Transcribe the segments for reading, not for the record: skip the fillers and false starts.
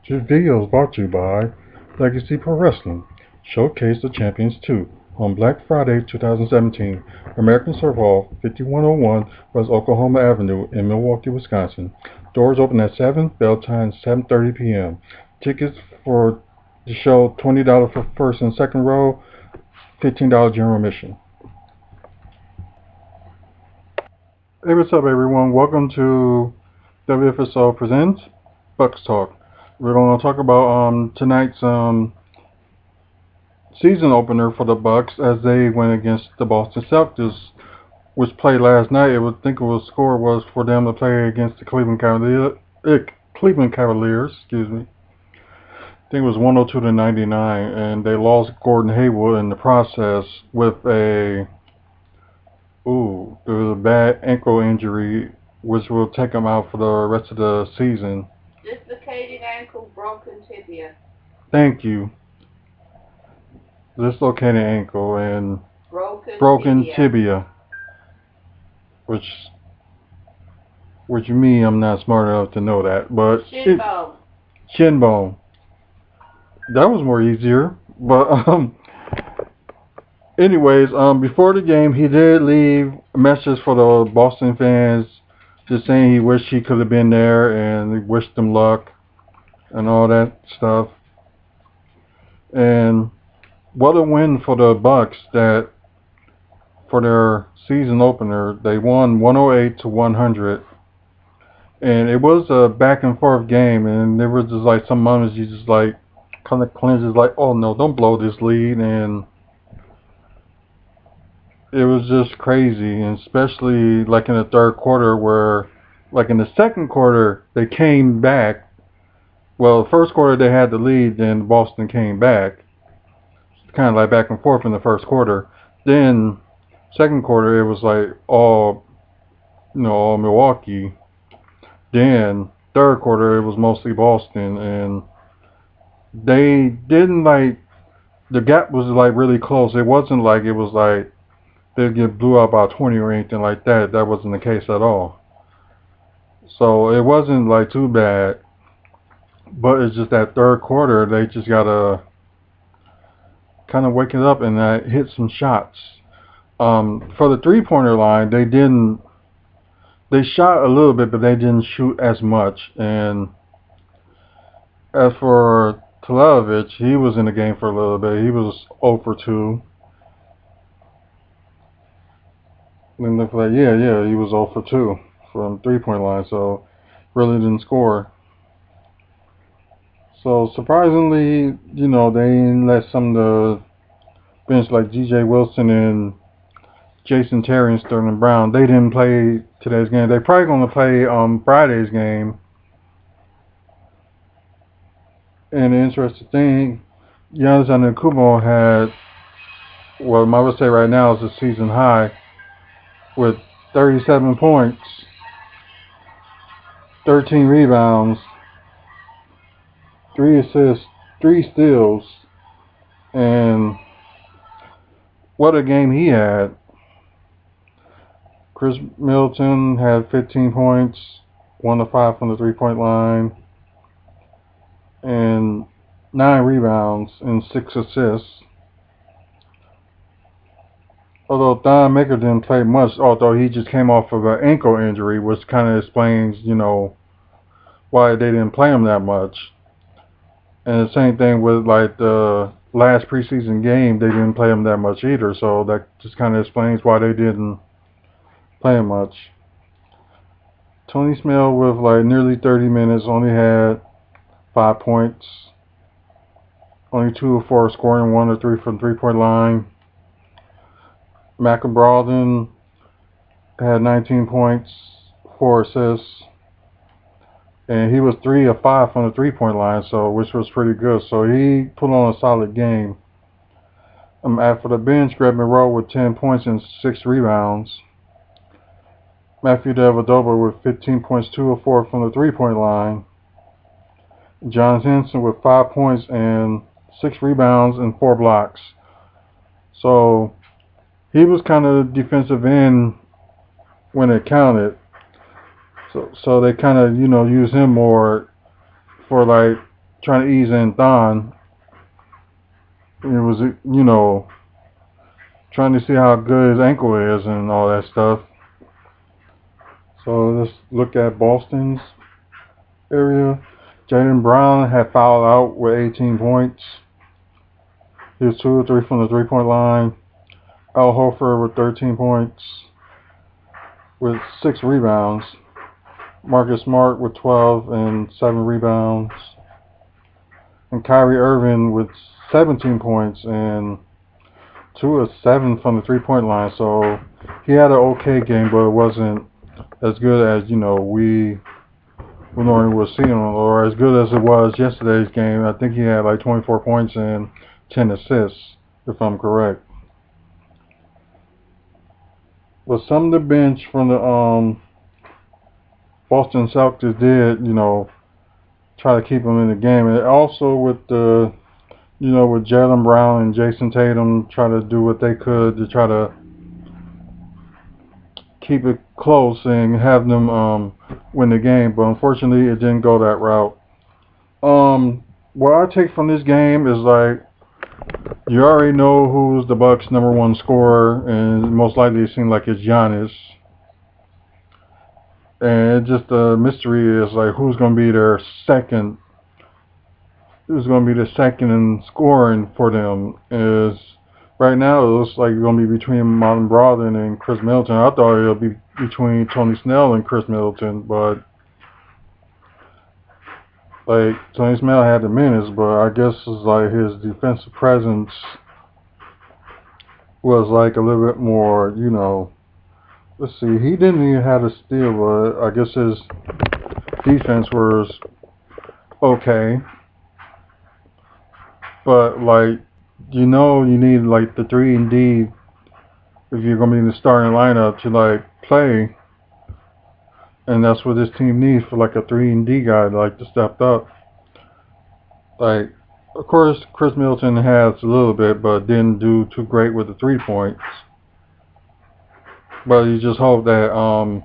This video is brought to you by Legacy Pro Wrestling. Showcase the Champions 2 on Black Friday 2017. American Serve Hall, 5101 West Oklahoma Avenue in Milwaukee, Wisconsin. Doors open at 7, bell time 7:30 p.m. Tickets for the show $20 for first and second row, $15 general admission. Hey, what's up everyone? Welcome to WFSO Presents Bucks Talk. We're going to talk about tonight's season opener for the Bucks as they went against the Boston Celtics, which played last night. I would think the score was for them to play against the Cleveland Cavaliers. Excuse me. I think it was 102-99, and they lost Gordon Hayward in the process with there was a bad ankle injury, which will take him out for the rest of the season. Dislocated ankle, broken tibia. Thank you. Dislocated ankle and broken tibia. Which me, I'm not smart enough to know that, but shin bone. That was more easier. But anyways, before the game, he did leave a message for the Boston fans, just saying he wished he could have been there and he wished them luck and all that stuff. And what a win for the Bucks that for their season opener, they won 108-100. And it was a back and forth game, and there was just like some moments you just like kind of clenches like, oh no, don't blow this lead. And it was just crazy, and especially like in the third quarter where, like in the second quarter, they came back. Well, the first quarter they had the lead, then Boston came back. Kind of like back and forth in the first quarter. Then second quarter it was like all Milwaukee. Then third quarter it was mostly Boston, and they didn't like, the gap was like really close. It wasn't like it was like they'd get blew out by 20 or anything like that. That wasn't the case at all. So it wasn't like too bad. But it's just that third quarter, they just gotta kind of wake it up and hit some shots. For the three-pointer line, they shot a little bit, but they didn't shoot as much. And as for Televic, he was in the game for a little bit. He was 0 for 2. And looked like, he was 0 for 2 from three-point line, so really didn't score. So surprisingly, they didn't let some of the bench like G.J. Wilson and Jason Terry and Sterling Brown, they didn't play today's game. They're probably going to play Friday's game. And the interesting thing, Giannis Antetokounmpo had, what I would say right now is a season high with 37 points, 13 rebounds, 3 assists, 3 steals, and what a game he had. Chris Middleton had 15 points, 1 of 5 from the three-point line, and 9 rebounds and 6 assists. Although Thon Maker didn't play much, although he just came off of an ankle injury, which kind of explains, why they didn't play him that much. And the same thing with like the last preseason game, they didn't play him that much either. So that just kind of explains why they didn't play him much. Tony Smith with like nearly 30 minutes only had 5 points, only 2 of 4 scoring, 1 of 3 from three-point line. Malcolm Brogdon had 19 points, 4 assists. And he was 3 of 5 from the three-point line, which was pretty good. So he put on a solid game. After the bench, Greg Monroe with 10 points and 6 rebounds. Matthew Dellavedova with 15 points, 2 of 4 from the three-point line. John Henson with 5 points and 6 rebounds and 4 blocks. So he was kind of defensive end when it counted. So they kind of, use him more for like trying to ease in Thon. It was, you know, trying to see how good his ankle is and all that stuff. So let's look at Boston's area. Jaylen Brown had fouled out with 18 points. He was 2 or 3 from the three-point line. Al Horford with 13 points with 6 rebounds. Marcus Smart with 12 and 7 rebounds. And Kyrie Irving with 17 points and 2 of 7 from the three-point line. So he had an okay game, but it wasn't as good as, you know, we normally would see him, or as good as it was yesterday's game. I think he had like 24 points and 10 assists, if I'm correct. But some of the bench from the Boston Celtics did, you know, try to keep him in the game. And also with the, you know, with Jaylen Brown and Jason Tatum, try to do what they could to try to keep it close and have them win the game. But unfortunately, it didn't go that route. What I take from this game is, like, you already know who's the Bucks' #1 scorer, and most likely it seems like it's Giannis. And just the mystery is, like, who's going to be their second. Who's going to be the second in scoring for them? Is right now it looks like it's going to be between Martin Brogdon and Chris Middleton. I thought it would be between Tony Snell and Chris Middleton, but like Tony Snell had the minutes, but I guess it's like his defensive presence was like a little bit more, you know. Let's see, he didn't even have a steal, but I guess his defense was okay. But like, you know, you need like the 3-and-D if you're gonna be in the starting lineup to like play, and that's what this team needs, for like a 3-and-D guy like to step up. Like, of course, Chris Middleton has a little bit, but didn't do too great with the 3 points. But you just hope that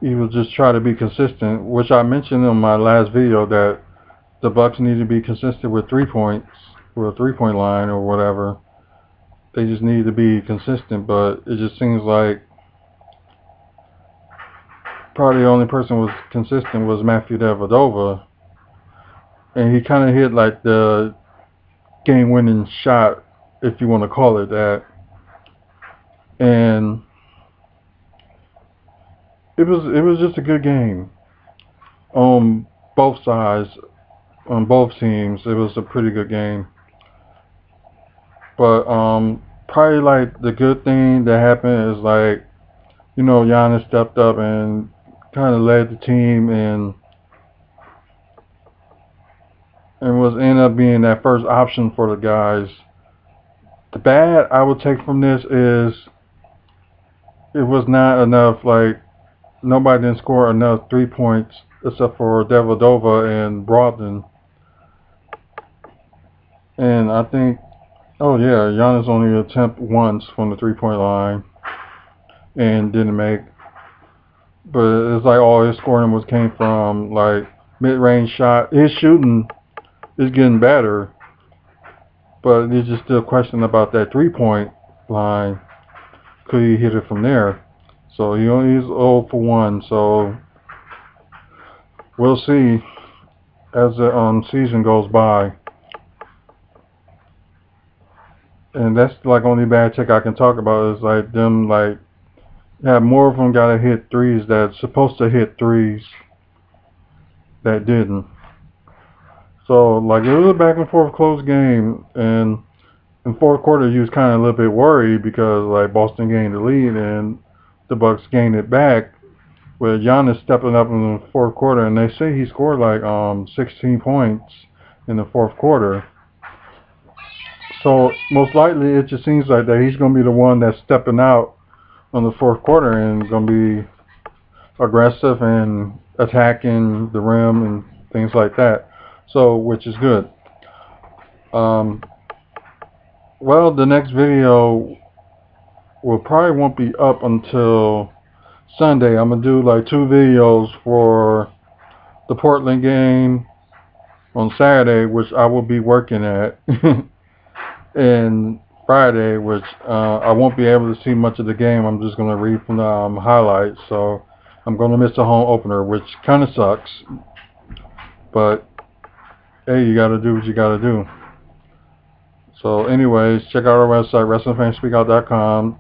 he will just try to be consistent, which I mentioned in my last video that the Bucks need to be consistent with 3 points, with a 3-point line or whatever. They just need to be consistent, but it just seems like probably the only person who was consistent was Matthew Dellavedova, and he kind of hit like the game-winning shot, if you want to call it that. And it was just a good game on both sides, on both teams. It was a pretty good game. But probably like the good thing that happened is, like, you know, Giannis stepped up and kind of led the team and was ended up being that first option for the guys. The bad I would take from this is it was not enough, like, nobody didn't score enough 3 points except for Dellavedova and Brogdon. And I think, oh yeah, Giannis only attempted once from the 3-point line and didn't make. But it's like all his scoring came from like mid-range shot. His shooting is getting better, but there's just still a question about that 3-point line. Could he hit it from there? So he's 0 for 1. So we'll see as the season goes by. And that's like only bad check I can talk about is like them, like, have more of them gotta hit threes that's supposed to hit threes that didn't. So like it was a back and forth close game, and in fourth quarter you was kind of a little bit worried because like Boston gained the lead and the Bucks gained it back with Giannis stepping up in the fourth quarter, and they say he scored like 16 points in the fourth quarter. So most likely it just seems like that he's going to be the one that's stepping out on the fourth quarter and going to be aggressive and attacking the rim and things like that. So, which is good. Well, the next video probably won't be up until Sunday. I'm going to do like 2 videos for the Portland game on Saturday, which I will be working at, and Friday, which I won't be able to see much of the game. I'm just going to read from the highlights, so I'm going to miss the home opener, which kind of sucks. But hey, you got to do what you got to do. So anyways, check out our website, WrestlingFansSpeakOut.com.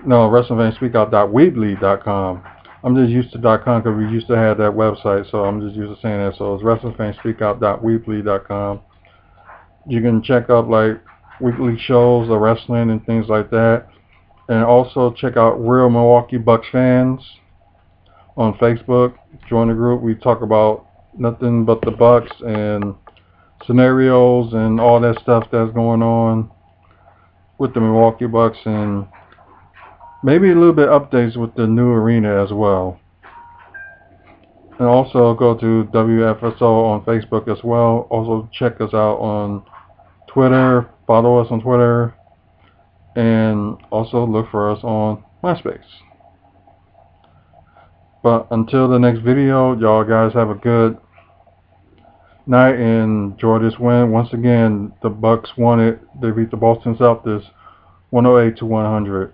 No, WrestlingFansSpeakOut.weebly.com. I'm just used to .com because we used to have that website, so I'm just used to saying that. So it's WrestlingFansSpeakOut.weebly.com. You can check out like weekly shows of wrestling and things like that. And also check out Real Milwaukee Bucks Fans on Facebook. Join the group. We talk about nothing but the Bucks and scenarios and all that stuff that's going on with the Milwaukee Bucks, and maybe a little bit updates with the new arena as well. And also go to WFSO on Facebook as well. Also check us out on Twitter. Follow us on Twitter. And also look for us on MySpace. But until the next video, y'all guys have a good night and enjoy this win. Once again, the Bucks won it. They beat the Boston Celtics 108-100.